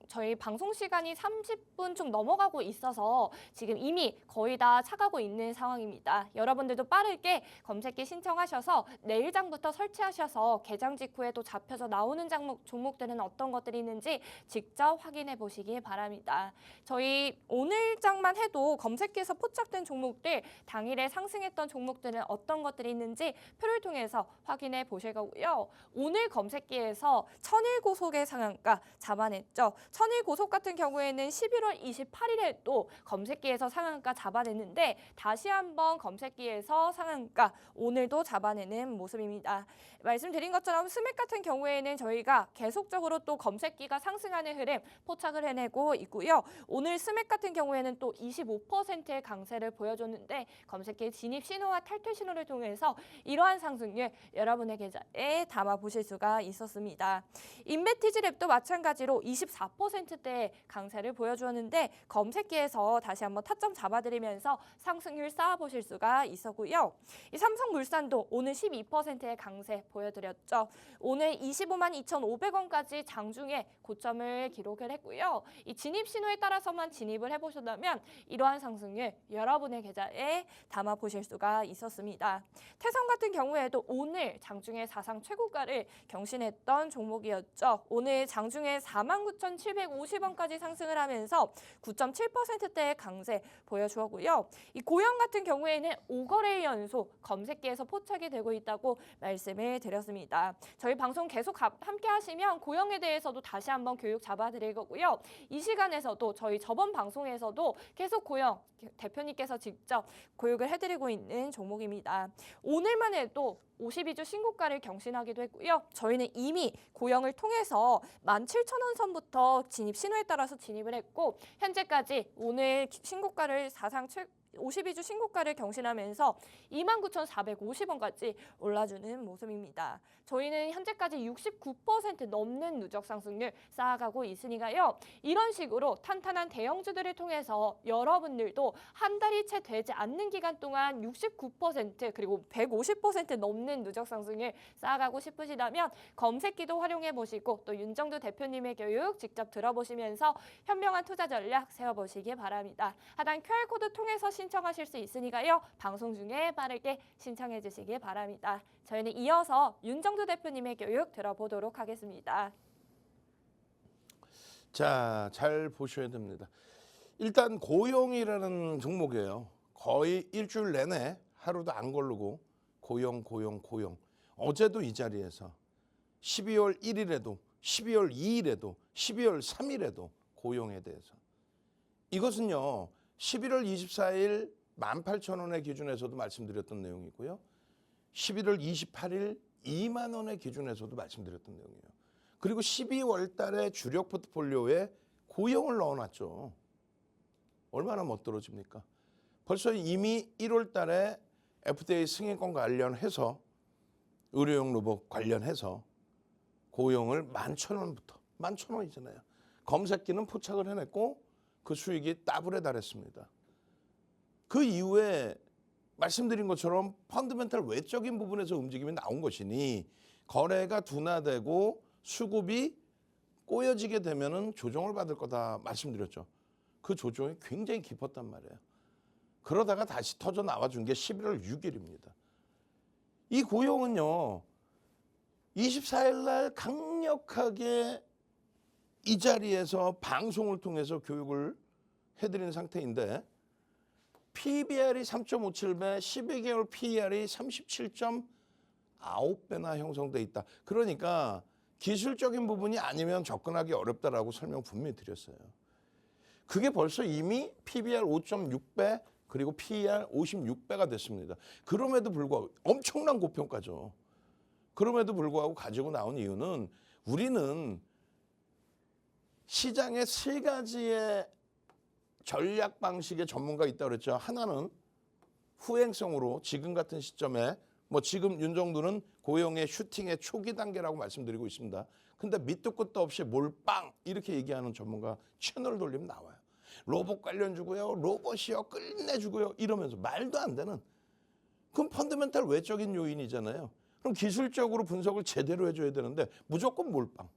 저희 방송 시간이 30분 좀 넘어가고 있어서 지금 이미 거의 다 차가고 있는 상황입니다. 여러분들도 빠르게 검색기 신청하셔서 내일장부터 설치하셔서 개장 직후에 또 잡혀서 나오는 종목들은 어떤 것들이 있는지 직접 확인해 보시기 바랍니다. 저희 오늘장만 해도 검색기에서 포착된 종목들, 당일에 상승했던 종목들은 어떤 것들이 있는지 표를 통해서 확인해 보실 거고요. 오늘 검색기에서 천일고속의 상한가 잡아냈죠. 천일고속 같은 경우에는 11월 28일에 또 검색기에서 상한가 잡아냈는데 다시 한번 검색기에서 상한가 오늘도 잡아내는 모습입니다. 말씀드린 것처럼 스맥 같은 경우에는 저희가 계속적으로 또 검색기가 상승하는 흐름 포착을 해내고 있고요. 오늘 스맥 같은 경우에는 또 25%의 강세를 보여줬는데 검색기 진입 신호와 탈퇴 신호를 통해서 이러한 상승률 여러분의 계좌에 담아보실 수가 있었습니다. 인베티지랩도 마찬가지로 24%대의 강세를 보여주었는데 검색기에서 다시 한번 타점 잡아드리면서 상승률 쌓아보실 수가 있었고요. 이 삼성물산도 오늘 12%의 강세 보여드렸죠. 오늘 25만 2,500원까지 장중에 고점을 기록을 했고요. 이 진입 신호에 따라서만 진입을 해보셨다면 이러한 상승률 여러분의 계좌에 담아보실 수가 있었습니다. 태성 같은 경우에도 오늘 장중에 사상 최고가를 경신했던 종목이었죠. 오늘 장중에 49,750원까지 상승을 하면서 9.7%대의 강세 보여주었고요. 이 고영 같은 경우에는 5거래일 연속 검색기에서 포착이 되고 있다고 말씀을 드렸습니다. 저희 방송 계속 함께 하시면 고영에 대해서도 다시 한번 교육 잡아드릴 거고요. 이 시간에서도 저희 저번 방송에서도 계속 고영 대표님께서 직접 교육을 해드리고 있는 종목입니다. 오늘만 해도 52주 신고가를 경신하기도 했고요. 저희는 이미 고영을 통해서 17,000원 선부터 진입 신호에 따라서 진입을 했고 현재까지 오늘 신고가를 52주 신고가를 경신하면서 29,450원까지 올라주는 모습입니다. 저희는 현재까지 69% 넘는 누적 상승률 쌓아가고 있으니까요. 이런 식으로 탄탄한 대형주들을 통해서 여러분들도 한 달이 채 되지 않는 기간 동안 69% 그리고 150% 넘는 누적 상승률 쌓아가고 싶으시다면 검색기도 활용해 보시고 또 윤정두 대표님의 교육 직접 들어보시면서 현명한 투자 전략 세워보시기 바랍니다. 하단 QR코드 통해서 신청하실 수 있으니까요. 방송 중에 빠르게 신청해 주시기 바랍니다. 저희는 이어서 윤정두 대표님의 교육 들어보도록 하겠습니다. 자, 잘 보셔야 됩니다. 일단 고용이라는 종목이에요. 거의 일주일 내내 하루도 안 거르고 고용. 어제도 이 자리에서 12월 1일에도 12월 2일에도 12월 3일에도 고용에 대해서. 이것은요. 11월 24일 18,000원의 기준에서도 말씀드렸던 내용이고요. 11월 28일 2만 원의 기준에서도 말씀드렸던 내용이에요. 그리고 12월 달에 주력 포트폴리오에 고용을 넣어놨죠. 얼마나 멋들어집니까? 벌써 이미 1월 달에 FDA 승인권 관련해서 의료용 로봇 관련해서 고용을 11,000원부터 11,000원이잖아요. 검색기는 포착을 해냈고 그 수익이 더블에 달했습니다. 그 이후에 말씀드린 것처럼 펀드멘탈 외적인 부분에서 움직임이 나온 것이니 거래가 둔화되고 수급이 꼬여지게 되면은 조정을 받을 거다 말씀드렸죠. 그 조정이 굉장히 깊었단 말이에요. 그러다가 다시 터져 나와준 게 11월 6일입니다. 이 고용은요. 24일 날 강력하게 이 자리에서 방송을 통해서 교육을 해드린 상태인데 PBR이 3.57배, 12개월 PER이 37.9배나 형성돼 있다. 그러니까 기술적인 부분이 아니면 접근하기 어렵다라고 설명 분명히 드렸어요. 그게 벌써 이미 PBR 5.6배 그리고 PER 56배가 됐습니다. 그럼에도 불구하고 엄청난 고평가죠. 그럼에도 불구하고 가지고 나온 이유는 우리는 시장에 세 가지의 전략 방식의 전문가 있다고 그랬죠. 하나는 후행성으로 지금 같은 시점에 지금 윤정두는 고용의 슈팅의 초기 단계라고 말씀드리고 있습니다. 근데 밑도 끝도 없이 몰빵 이렇게 얘기하는 전문가 채널 돌리면 나와요. 로봇 관련 주고요. 로봇이요. 끝내주고요. 이러면서 말도 안 되는. 그럼 펀더멘탈 외적인 요인이잖아요. 그럼 기술적으로 분석을 제대로 해줘야 되는데 무조건 몰빵.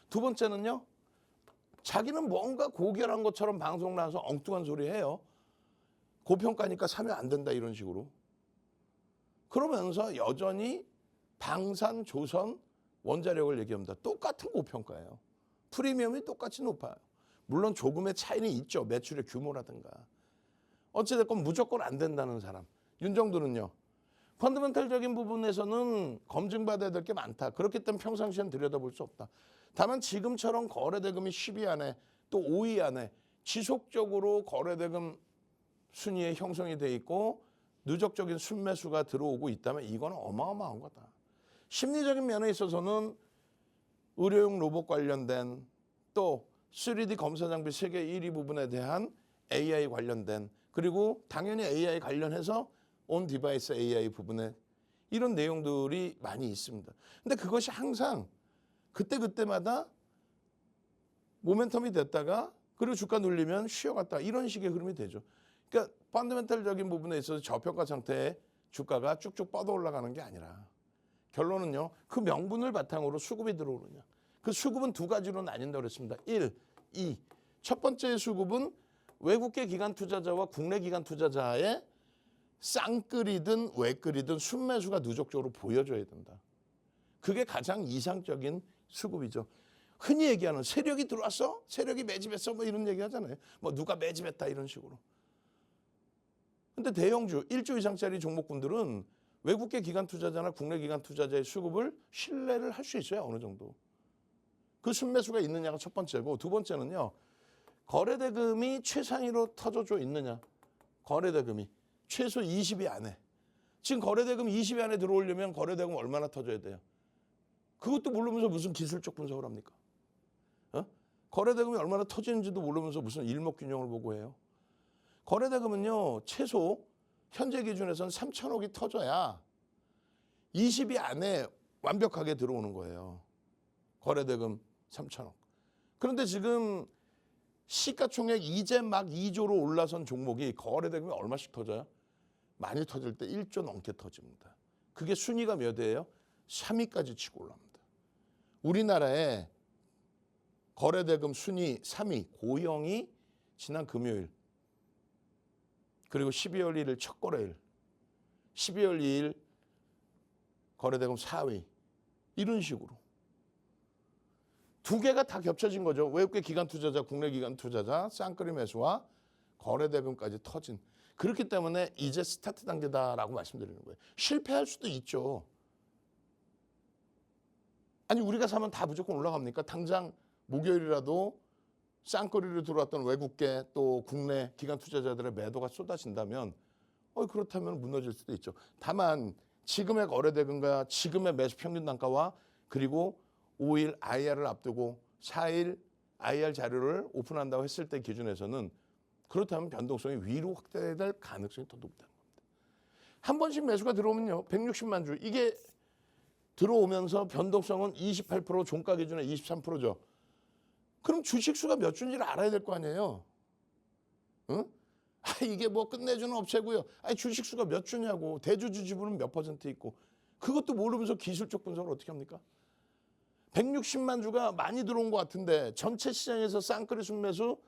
두 번째는요. 자기는 뭔가 고결한 것처럼 방송 나와서 엉뚱한 소리 해요. 고평가니까 사면 안 된다 이런 식으로. 그러면서 여전히 방산, 조선, 원자력을 얘기합니다. 똑같은 고평가예요. 프리미엄이 똑같이 높아요. 물론 조금의 차이는 있죠. 매출의 규모라든가. 어찌됐건 무조건 안 된다는 사람. 윤정두는요. 펀더멘탈적인 부분에서는 검증받아야 될 게 많다. 그렇기 때문에 평상시엔 들여다볼 수 없다. 다만 지금처럼 거래대금이 10위 안에 또 5위 안에 지속적으로 거래대금 순위에 형성이 돼 있고 누적적인 순매수가 들어오고 있다면 이건 어마어마한 거다. 심리적인 면에 있어서는 의료용 로봇 관련된 또 3D 검사 장비 세계 1위 부분에 대한 AI 관련된 그리고 당연히 AI 관련해서 온 디바이스 AI 부분에 이런 내용들이 많이 있습니다. 근데 그것이 항상 그때마다 모멘텀이 됐다가 그리고 주가 눌리면 쉬어갔다 이런 식의 흐름이 되죠. 그러니까 펀더멘탈적인 부분에 있어서 저평가 상태에 주가가 쭉쭉 뻗어 올라가는 게 아니라 결론은요. 그 명분을 바탕으로 수급이 들어오느냐. 그 수급은 두 가지로 나뉜다고 그랬습니다. 1, 2. 첫 번째 수급은 외국계 기관 투자자와 국내 기관 투자자의 쌍끌이든 외끌이든 순매수가 누적적으로 보여줘야 된다. 그게 가장 이상적인 수급이죠. 흔히 얘기하는 세력이 들어왔어? 세력이 매집했어? 이런 얘기 하잖아요. 누가 매집했다 이런 식으로. 근데 대형주 1조 이상짜리 종목군들은 외국계 기관 투자자나 국내 기관 투자자의 수급을 신뢰를 할 수 있어요. 어느 정도. 그 순매수가 있느냐가 첫 번째고 두 번째는요. 거래대금이 최상위로 터져져 있느냐. 거래대금이 최소 20위 안에. 지금 거래대금 20위 안에 들어오려면 거래대금 얼마나 터져야 돼요? 그것도 모르면서 무슨 기술적 분석을 합니까? 거래대금이 얼마나 터지는지도 모르면서 무슨 일목균형을 보고 해요? 거래대금은요, 최소 현재 기준에서는 3천억이 터져야 20위 안에 완벽하게 들어오는 거예요. 거래대금 3천억. 그런데 지금 시가총액 이제 막 2조로 올라선 종목이 거래대금이 얼마씩 터져요? 많이 터질 때 1조 넘게 터집니다. 그게 순위가 몇 위예요? 3위까지 치고 올라옵니다. 우리나라의 거래대금 순위 3위 고영이 지난 금요일 그리고 12월 1일 첫 거래일 12월 2일 거래대금 4위 이런 식으로 두 개가 다 겹쳐진 거죠. 외국계 기관 투자자, 국내 기관 투자자, 쌍끌이 매수와 거래대금까지 터진. 그렇기 때문에 이제 스타트 단계다라고 말씀드리는 거예요. 실패할 수도 있죠. 아니 우리가 사면 다 무조건 올라갑니까? 당장 목요일이라도 쌍끌이로 들어왔던 외국계 또 국내 기관 투자자들의 매도가 쏟아진다면 그렇다면 무너질 수도 있죠. 다만 지금의 거래대금과 지금의 매수 평균 단가와 그리고 5일 IR을 앞두고 4일 IR 자료를 오픈한다고 했을 때 기준에서는 그렇다면 변동성이 위로 확대될 가능성이 더 높다는 겁니다. 한 번씩 매수가 들어오면요. 160만 주. 이게 들어오면서 변동성은 28%, 종가 기준에 23%죠. 그럼 주식수가 몇 주인지를 알아야 될 거 아니에요. 응? 이게 뭐 끝내주는 업체고요. 주식수가 몇 주냐고. 대주주 지분은 몇 퍼센트 있고. 그것도 모르면서 기술적 분석을 어떻게 합니까? 160만 주가 많이 들어온 것 같은데 전체 시장에서 쌍끌이 순매수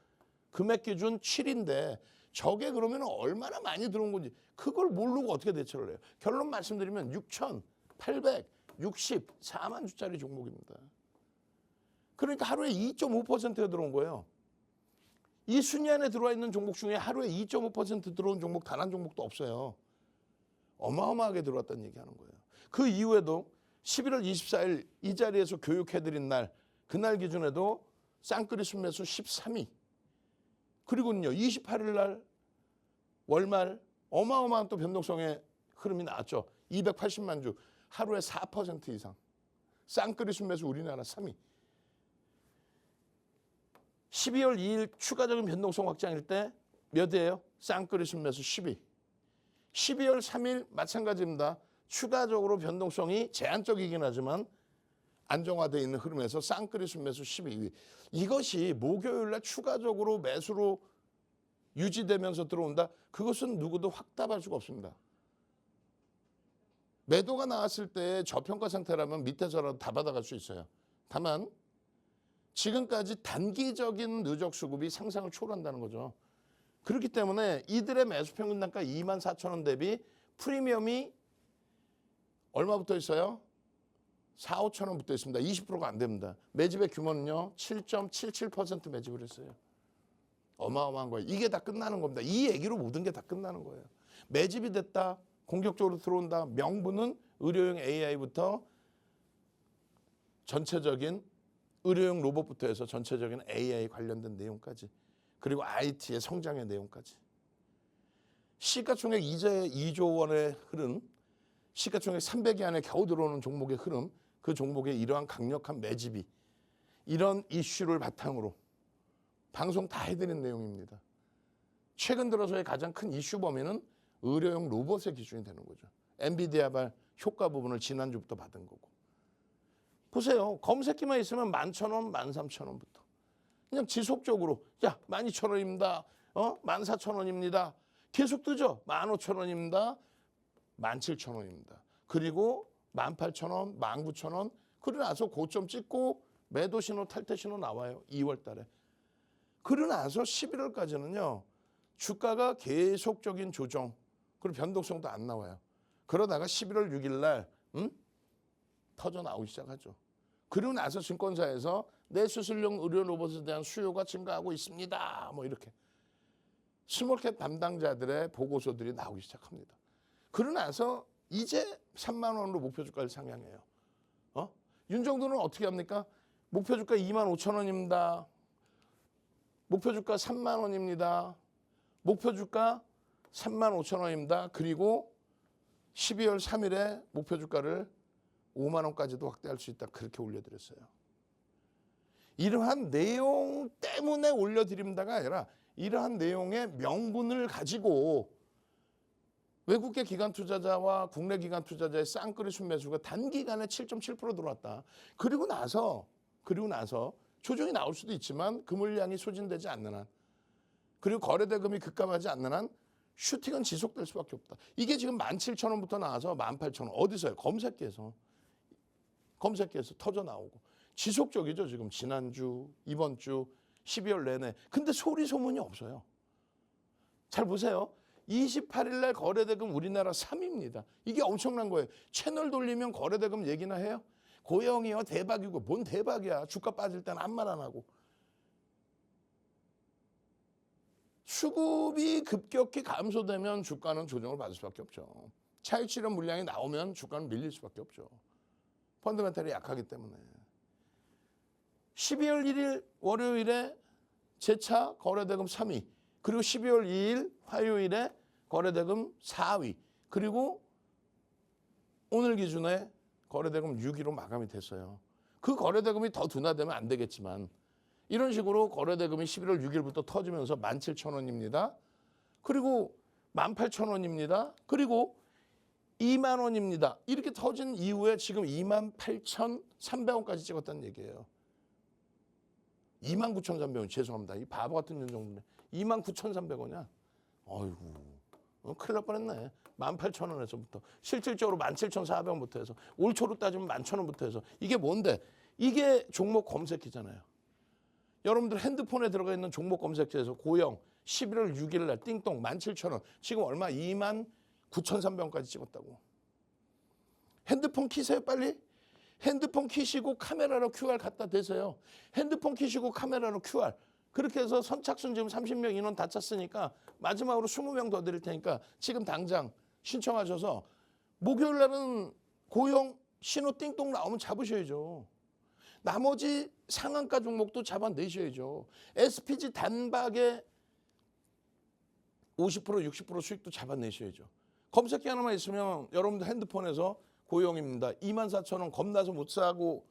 금액 기준 7인데 저게 그러면 얼마나 많이 들어온 건지 그걸 모르고 어떻게 대처를 해요. 결론 말씀드리면 6,864만 주짜리 종목입니다. 그러니까 하루에 2.5%가 들어온 거예요. 이 순위 안에 들어와 있는 종목 중에 하루에 2.5% 들어온 종목 단 한 종목도 없어요. 어마어마하게 들어왔다는 얘기하는 거예요. 그 이후에도 11월 24일 이 자리에서 교육해드린 날 그날 기준에도 쌍끌이 순매수 13위 그리고는요 28일 날 월말 어마어마한 또 변동성의 흐름이 나왔죠. 280만 주 하루에 4% 이상 쌍끌이 순매수 우리나라 3위 12월 2일 추가적인 변동성 확장일 때 몇 위예요? 쌍끌이 순매수 10위 12월 3일 마찬가지입니다. 추가적으로 변동성이 제한적이긴 하지만 안정화되어 있는 흐름에서 쌍끌이 순매수 12위. 이것이 목요일날 추가적으로 매수로 유지되면서 들어온다. 그것은 누구도 확답할 수가 없습니다. 매도가 나왔을 때 저평가 상태라면 밑에서라도 다 받아갈 수 있어요. 다만 지금까지 단기적인 누적 수급이 상상을 초월한다는 거죠. 그렇기 때문에 이들의 매수 평균 단가 24,000원 대비 프리미엄이 얼마 붙어 있어요? 4, 5천 원 붙어 있습니다. 20%가 안 됩니다. 매집의 규모는요. 7.77% 매집을 했어요. 어마어마한 거예요. 이게 다 끝나는 겁니다. 이 얘기로 모든 게 다 끝나는 거예요. 매집이 됐다. 공격적으로 들어온다. 명분은 의료용 AI부터 전체적인 의료용 로봇부터 해서 전체적인 AI 관련된 내용까지 그리고 IT의 성장의 내용까지 시가총액 이제 2조 원의 흐름 시가총액 300위 안에 겨우 들어오는 종목의 흐름, 그 종목의 이러한 강력한 매집이 이런 이슈를 바탕으로 방송 다 해드린 내용입니다. 최근 들어서의 가장 큰 이슈 범위는 의료용 로봇의 기준이 되는 거죠. 엔비디아발 효과 부분을 지난주부터 받은 거고. 보세요. 검색기만 있으면 11,000원, 13,000원부터. 그냥 지속적으로 12,000원입니다. 14,000원입니다. 계속 뜨죠. 15,000원입니다. 17,000원입니다. 그리고 18,000원, 19,000원 그러고 나서 고점 찍고 매도 신호, 탈퇴 신호 나와요. 2월 달에. 그러고 나서 11월까지는요. 주가가 계속적인 조정 그리고 변동성도 안 나와요. 그러다가 11월 6일 날 터져 나오기 시작하죠. 그리고 나서 증권사에서 내수술용 의료 로봇에 대한 수요가 증가하고 있습니다. 뭐 이렇게 스몰캡 담당자들의 보고서들이 나오기 시작합니다. 그러고 나서 이제 3만 원으로 목표 주가를 상향해요. 윤정도는 어떻게 합니까? 목표 주가 25,000원입니다. 목표 주가 3만 원입니다. 목표 주가 35,000원입니다. 그리고 12월 3일에 목표 주가를 5만 원까지도 확대할 수 있다. 그렇게 올려드렸어요. 이러한 내용 때문에 올려드립니다가 아니라 이러한 내용의 명분을 가지고 외국계 기관 투자자와 국내 기관 투자자의 쌍끌이 순매수가 단기간에 7.7% 들어왔다. 그리고 나서 조정이 나올 수도 있지만 그 물량이 소진되지 않는 한, 그리고 거래대금이 급감하지 않는 한 슈팅은 지속될 수밖에 없다. 이게 지금 17,000원부터 나와서 18,000원. 어디서요? 검색기에서 터져 나오고. 지속적이죠. 지금 지난주, 이번 주, 12월 내내. 근데 소리 소문이 없어요. 잘 보세요. 28일 날 거래대금 우리나라 3위입니다. 이게 엄청난 거예요. 채널 돌리면 거래대금 얘기나 해요? 고영이요 대박이고 뭔 대박이야. 주가 빠질 때는 아무 말 안 하고. 수급이 급격히 감소되면 주가는 조정을 받을 수밖에 없죠. 차익 실현 물량이 나오면 주가는 밀릴 수밖에 없죠. 펀더멘탈이 약하기 때문에. 12월 1일 월요일에 재차 거래대금 3위, 그리고 12월 2일 화요일에 거래대금 4위, 그리고 오늘 기준에 거래대금 6위로 마감이 됐어요. 그 거래대금이 더 둔화되면 안 되겠지만 이런 식으로 거래대금이 11월 6일부터 터지면서 17,000원입니다. 그리고 18,000원입니다. 그리고 2만 원입니다. 이렇게 터진 이후에 지금 28,300원까지 찍었다는 얘기예요. 29,300원 죄송합니다. 이 바보 같은 정도인데 29,300원이야. 어이구, 큰일 날 뻔했네. 18,000원에서부터 실질적으로 17,400원부터 해서 올 초로 따지면 11,000원부터 해서 이게 뭔데? 이게 종목 검색기잖아요. 여러분들 핸드폰에 들어가 있는 종목 검색지에서 고영 11월 6일 날 띵동 17,000원 지금 얼마? 29,300원까지 찍었다고. 핸드폰 키세요 빨리. 핸드폰 키시고 카메라로 QR 갖다 대세요. 핸드폰 키시고 카메라로 QR. 그렇게 해서 선착순 지금 30명 인원 다 찼으니까 마지막으로 20명 더 드릴 테니까 지금 당장 신청하셔서 목요일 날은 고영 신호 띵동 나오면 잡으셔야죠. 나머지 상한가 종목도 잡아내셔야죠. SPG 단박에 50% 60% 수익도 잡아내셔야죠. 검색기 하나만 있으면 여러분들 핸드폰에서 고영입니다. 24,000원 겁나서 못 사고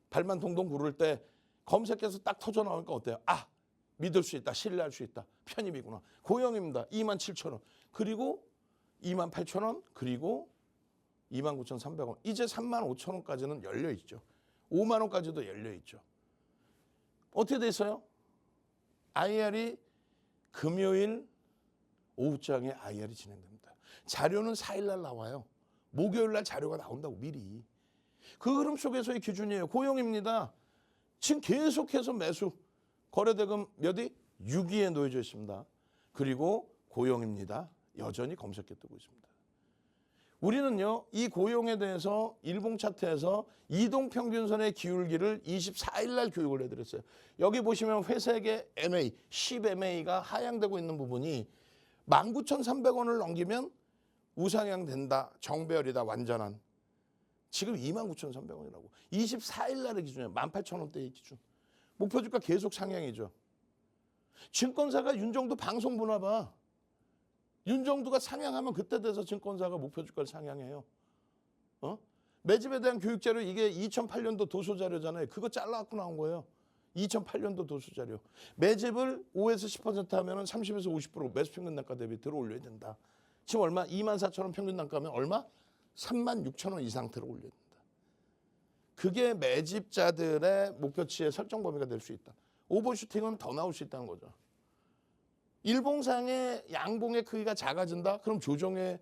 발만 동동 구를 때 검색해서 딱 터져 나오니까 어때요? 아, 믿을 수 있다. 신뢰할 수 있다. 편입이구나. 고영입니다. 27,000원. 그리고 28,000원. 그리고 29,300원. 이제 35,000원까지는 열려 있죠. 5만 원까지도 열려 있죠. 어떻게 돼 있어요? IR이 금요일 오후장에 IR이 진행됩니다. 자료는 4일 날 나와요. 목요일 날 자료가 나온다고 미리. 그 흐름 속에서의 기준이에요. 고영입니다. 지금 계속해서 매수. 거래대금 몇 위? 6위에 놓여져 있습니다. 그리고 고영입니다. 여전히 검색해 뜨고 있습니다. 우리는요, 이 고용에 대해서 일봉 차트에서 이동평균선의 기울기를 24일 날 교육을 해드렸어요. 여기 보시면 회색의 MA, 10MA가 하향되고 있는 부분이 19,300원을 넘기면 우상향 된다, 정배열이다, 완전한. 지금 29,300원이라고. 24일 날의 기준이에요. 18,000원대의 기준. 목표주가 계속 상향이죠. 증권사가 윤정도 방송 보나 봐. 윤정도가 상향하면 그때 돼서 증권사가 목표주가를 상향해요. 매집에 대한 교육자료 이게 2008년도 도서자료잖아요. 그거 잘라갖고 나온 거예요. 2008년도 도서자료. 매집을 5에서 10% 하면 30에서 50% 매수평균 단가 대비 들어올려야 된다. 지금 얼마? 24,000원 평균 단가면 얼마? 36,000원 이상 들어올려야 된다. 그게 매집자들의 목표치의 설정 범위가 될 수 있다. 오버슈팅은 더 나올 수 있다는 거죠. 일봉상의 양봉의 크기가 작아진다? 그럼 조정의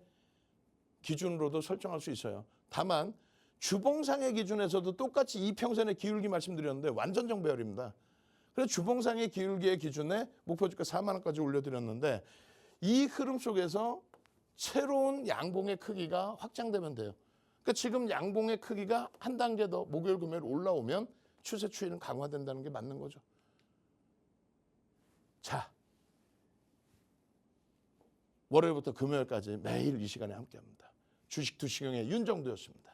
기준으로도 설정할 수 있어요. 다만 주봉상의 기준에서도 똑같이 이평선의 기울기 말씀드렸는데 완전 정배열입니다. 그래서 주봉상의 기울기의 기준에 목표주가 4만 원까지 올려드렸는데 이 흐름 속에서 새로운 양봉의 크기가 확장되면 돼요. 그러니까 지금 양봉의 크기가 한 단계 더 목요일 금요일 올라오면 추세 추이는 강화된다는 게 맞는 거죠. 자, 월요일부터 금요일까지 매일 이 시간에 함께합니다. 주식 투시경의 윤정도였습니다.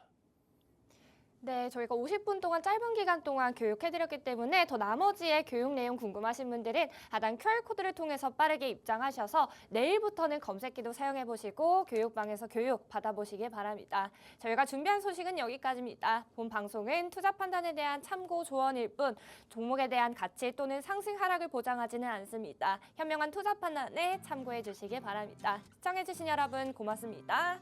네, 저희가 50분 동안 짧은 기간 동안 교육해드렸기 때문에 더 나머지의 교육 내용 궁금하신 분들은 하단 QR코드를 통해서 빠르게 입장하셔서 내일부터는 검색기도 사용해보시고 교육방에서 교육 받아보시길 바랍니다. 저희가 준비한 소식은 여기까지입니다. 본 방송은 투자 판단에 대한 참고 조언일 뿐 종목에 대한 가치 또는 상승 하락을 보장하지는 않습니다. 현명한 투자 판단에 참고해 주시길 바랍니다. 시청해주신 여러분 고맙습니다.